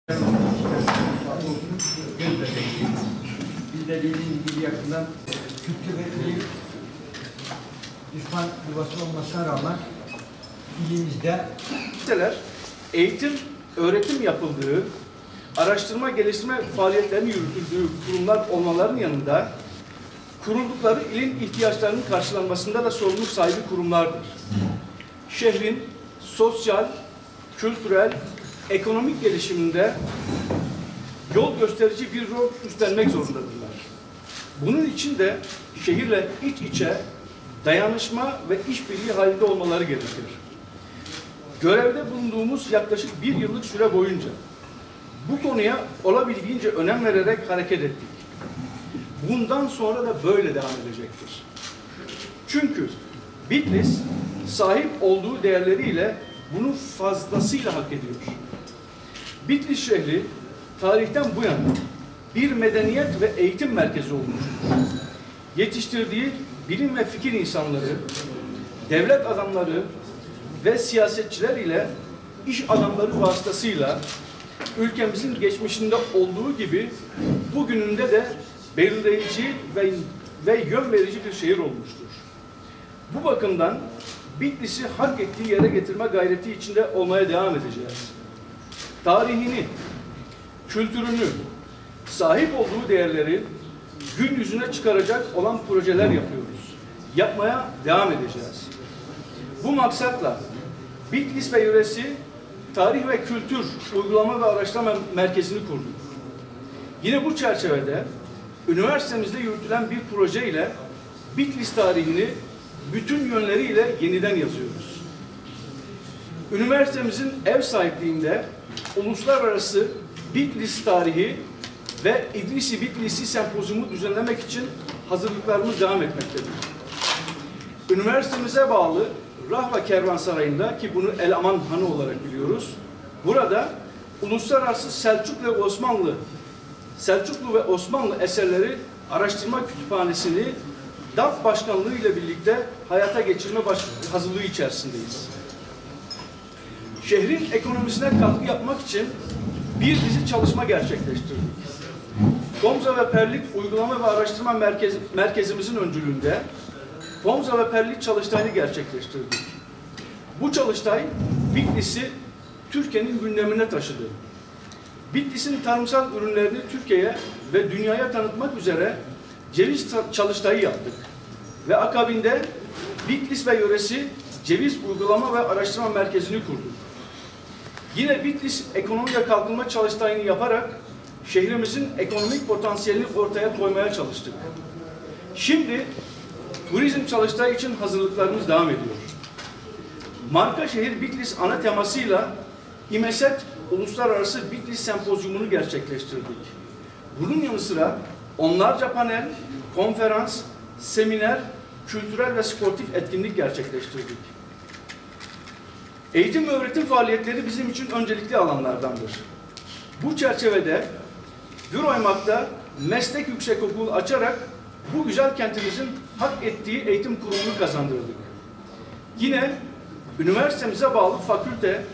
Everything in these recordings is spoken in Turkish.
Biz de dediğim gibi yakından kültür ve ilim düşman yuvası olmasına rağmen ilimizde eğitim, öğretim yapıldığı, araştırma, geliştirme faaliyetlerinin yürütüldüğü kurumlar olmalarının yanında kuruldukları ilin ihtiyaçlarının karşılanmasında da sorumluluk sahibi kurumlardır. Şehrin sosyal, kültürel, ekonomik gelişiminde yol gösterici bir rol üstlenmek zorundadırlar. Bunun için de şehirle iç içe dayanışma ve işbirliği halinde olmaları gerekir. Görevde bulunduğumuz yaklaşık 1 yıllık süre boyunca bu konuya olabildiğince önem vererek hareket ettik. Bundan sonra da böyle devam edecektir. Çünkü Bitlis sahip olduğu değerleriyle bunu fazlasıyla hak ediyor. Bitlis şehri tarihten bu yana bir medeniyet ve eğitim merkezi olmuştur. Yetiştirdiği bilim ve fikir insanları, devlet adamları ve siyasetçiler ile iş adamları vasıtasıyla ülkemizin geçmişinde olduğu gibi bugününde de belirleyici ve yön verici bir şehir olmuştur. Bu bakımdan Bitlis'i hak ettiği yere getirme gayreti içinde olmaya devam edeceğiz. Tarihini, kültürünü, sahip olduğu değerleri gün yüzüne çıkaracak olan projeler yapıyoruz. Yapmaya devam edeceğiz. Bu maksatla Bitlis ve yöresi Tarih ve Kültür Uygulama ve Araştırma Merkezi'ni kurduk. Yine bu çerçevede üniversitemizde yürütülen bir proje ile Bitlis tarihini bütün yönleriyle yeniden yazıyoruz. Üniversitemizin ev sahipliğinde uluslararası Bitlis tarihi ve İdrisi Bitlisi sempozyumu düzenlemek için hazırlıklarımız devam etmektedir. Üniversitemize bağlı Rahva Kervansarayı'nda, ki bunu El Aman Hanı olarak biliyoruz, burada uluslararası Selçuklu ve Osmanlı eserleri araştırma kütüphanesini DAP Başkanlığı ile birlikte hayata geçirme hazırlığı içerisindeyiz. Şehrin ekonomisine katkı yapmak için bir dizi çalışma gerçekleştirdik. Pomza ve Perlit Uygulama ve Araştırma Merkezimizin öncülüğünde Pomza ve Perlit çalıştayını gerçekleştirdik. Bu çalıştay Bitlis'i Türkiye'nin gündemine taşıdı. Bitlis'in tarımsal ürünlerini Türkiye'ye ve dünyaya tanıtmak üzere ceviz çalıştayı yaptık. Ve akabinde Bitlis ve yöresi Ceviz Uygulama ve Araştırma Merkezi'ni kurduk. Yine Bitlis Ekonomi ve Kalkınma Çalıştayını yaparak şehrimizin ekonomik potansiyelini ortaya koymaya çalıştık. Şimdi turizm çalıştayı için hazırlıklarımız devam ediyor. Marka Şehir Bitlis ana temasıyla İMESET Uluslararası Bitlis Sempozyumunu gerçekleştirdik. Bunun yanı sıra onlarca panel, konferans, seminer, kültürel ve sportif etkinlik gerçekleştirdik. Eğitim ve öğretim faaliyetleri bizim için öncelikli alanlardandır. Bu çerçevede Güroymak'ta meslek yüksekokulu açarak bu güzel kentimizin hak ettiği eğitim kurumunu kazandırdık. Yine üniversitemize bağlı fakülte,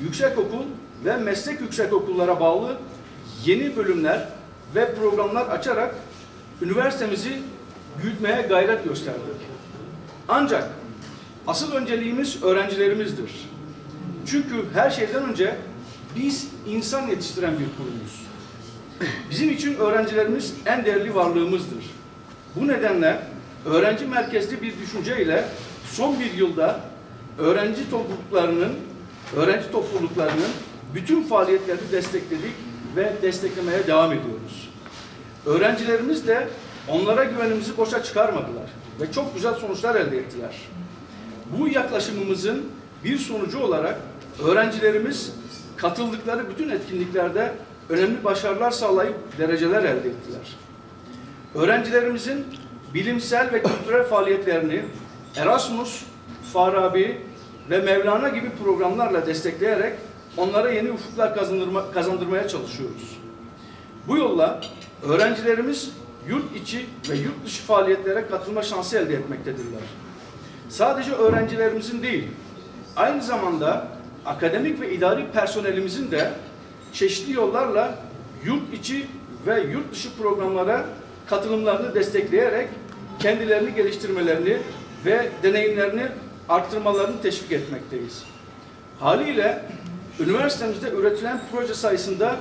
yüksekokul ve meslek yüksekokullara bağlı yeni bölümler ve programlar açarak üniversitemizi büyütmeye gayret gösterdik. Ancak asıl önceliğimiz öğrencilerimizdir. Çünkü her şeyden önce biz insan yetiştiren bir kurumuz. Bizim için öğrencilerimiz en değerli varlığımızdır. Bu nedenle öğrenci merkezli bir düşünceyle son bir yılda öğrenci topluluklarının bütün faaliyetlerini destekledik ve desteklemeye devam ediyoruz. Öğrencilerimiz de onlara güvenimizi boşa çıkarmadılar ve çok güzel sonuçlar elde ettiler. Bu yaklaşımımızın bir sonucu olarak öğrencilerimiz katıldıkları bütün etkinliklerde önemli başarılar sağlayıp dereceler elde ettiler. Öğrencilerimizin bilimsel ve kültürel faaliyetlerini Erasmus, Farabi ve Mevlana gibi programlarla destekleyerek onlara yeni ufuklar kazandırmaya çalışıyoruz. Bu yolla öğrencilerimiz yurt içi ve yurt dışı faaliyetlere katılma şansı elde etmektedirler. Sadece öğrencilerimizin değil, aynı zamanda akademik ve idari personelimizin de çeşitli yollarla yurt içi ve yurt dışı programlara katılımlarını destekleyerek kendilerini geliştirmelerini ve deneyimlerini arttırmalarını teşvik etmekteyiz. Haliyle üniversitemizde üretilen proje sayısında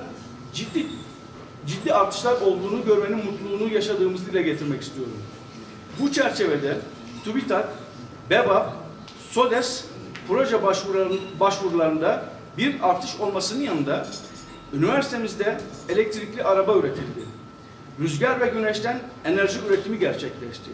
ciddi artışlar olduğunu görmenin mutluluğunu yaşadığımızı dile getirmek istiyorum. Bu çerçevede TÜBİTAK, BEBAP, SODES proje başvurularında bir artış olmasının yanında üniversitemizde elektrikli araba üretildi. Rüzgar ve güneşten enerji üretimi gerçekleşti.